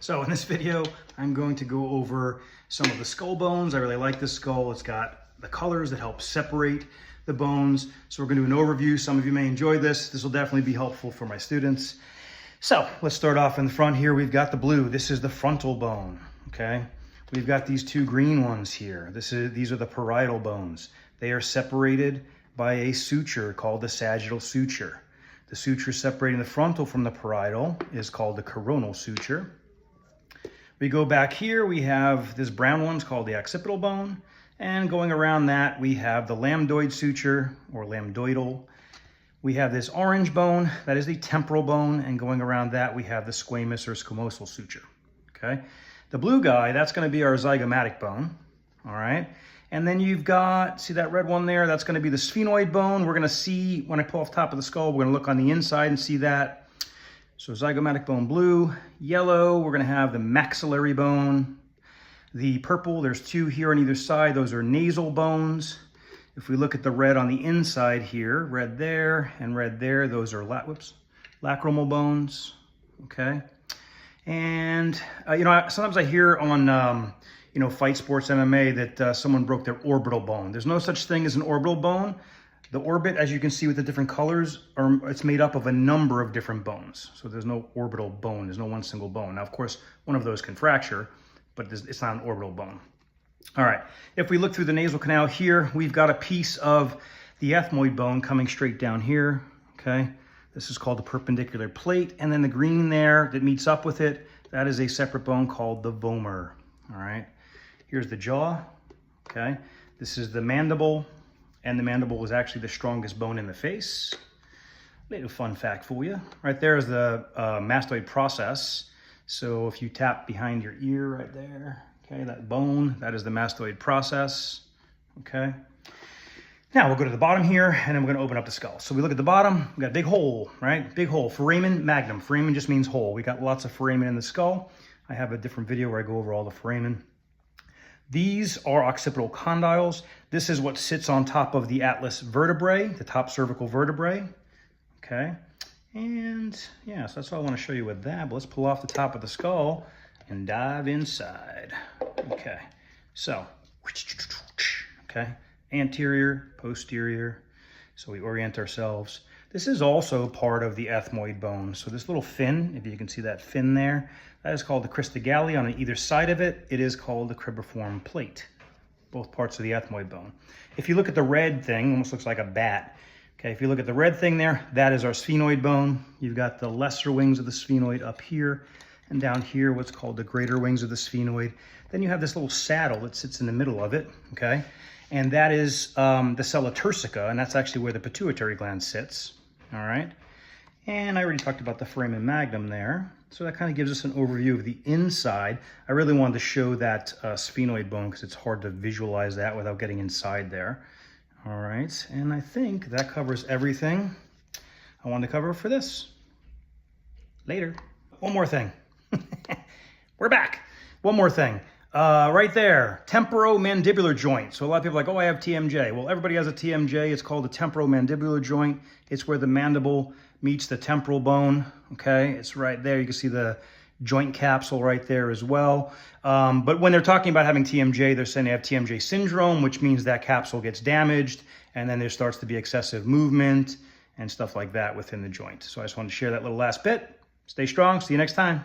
So in this video, I'm going to go over some of the skull bones. I really like this skull. It's got the colors that help separate the bones. So we're going to do an overview. Some of you may enjoy this. This will definitely be helpful for my students. So let's start off in the front here. We've got the blue. This is the frontal bone, okay? We've got these two green ones here. These are the parietal bones. They are separated by a suture called the sagittal suture. The suture separating the frontal from the parietal is called the coronal suture. We go back here, we have this brown one's called the occipital bone, and going around that we have the lambdoid suture or lambdoidal. We have this orange bone, that is the temporal bone, and going around that we have the squamous or squamosal suture, okay? The blue guy, that's gonna be our zygomatic bone, all right? And then you've got, see that red one there? That's gonna be the sphenoid bone. We're gonna see, when I pull off the top of the skull, we're gonna look on the inside and see that. So zygomatic bone blue, yellow, we're gonna have the maxillary bone. The purple, there's two here on either side, those are nasal bones. If we look at the red on the inside here, red there and red there, those are lacrimal bones, okay? And, sometimes I hear on, fight sports MMA that someone broke their orbital bone. There's no such thing as an orbital bone. The orbit, as you can see with the different colors, it's made up of a number of different bones. So there's no orbital bone, there's no one single bone. Now, of course, one of those can fracture, but it's not an orbital bone. All right, if we look through the nasal canal here, we've got a piece of the ethmoid bone coming straight down here, okay? This is called the perpendicular plate, and then the green there that meets up with it, that is a separate bone called the vomer, all right? Here's the jaw, okay? This is the mandible, and the mandible is actually the strongest bone in the face. Little fun fact for you. Right there is the mastoid process. So if you tap behind your ear right there, okay, that bone, that is the mastoid process, okay? Now we'll go to the bottom here, and then we're gonna open up the skull. So we look at the bottom, we got a big hole, right? Big hole, foramen magnum. Foramen just means hole. We got lots of foramen in the skull. I have a different video where I go over all the foramen. These are occipital condyles. This is what sits on top of the atlas vertebrae, the top cervical vertebrae, okay? And yeah, so that's all I want to show you with that. But let's pull off the top of the skull and dive inside. Okay, so, okay, anterior, posterior. So we orient ourselves. This is also part of the ethmoid bone. So this little fin, if you can see that fin there, that is called the crista galli. On either side of it, it is called the cribriform plate, both parts of the ethmoid bone. If you look at the red thing, almost looks like a bat. Okay, if you look at the red thing there, that is our sphenoid bone. You've got the lesser wings of the sphenoid up here, and down here, what's called the greater wings of the sphenoid. Then you have this little saddle that sits in the middle of it, okay? And that is the sella turcica, and that's actually where the pituitary gland sits, all right? And I already talked about the foramen magnum there. So that kind of gives us an overview of the inside. I really wanted to show that sphenoid bone because it's hard to visualize that without getting inside there. All right, and I think that covers everything I wanted to cover for this. Later. One more thing. We're back. One more thing. Right there, temporomandibular joint. So a lot of people are like, oh, I have TMJ. Well, everybody has a TMJ. It's called the temporomandibular joint. It's where the mandible meets the temporal bone, okay? It's right there. You can see the joint capsule right there as well. But when they're talking about having TMJ, they're saying they have TMJ syndrome, which means that capsule gets damaged, and then there starts to be excessive movement and stuff like that within the joint. So I just wanted to share that little last bit. Stay strong. See you next time.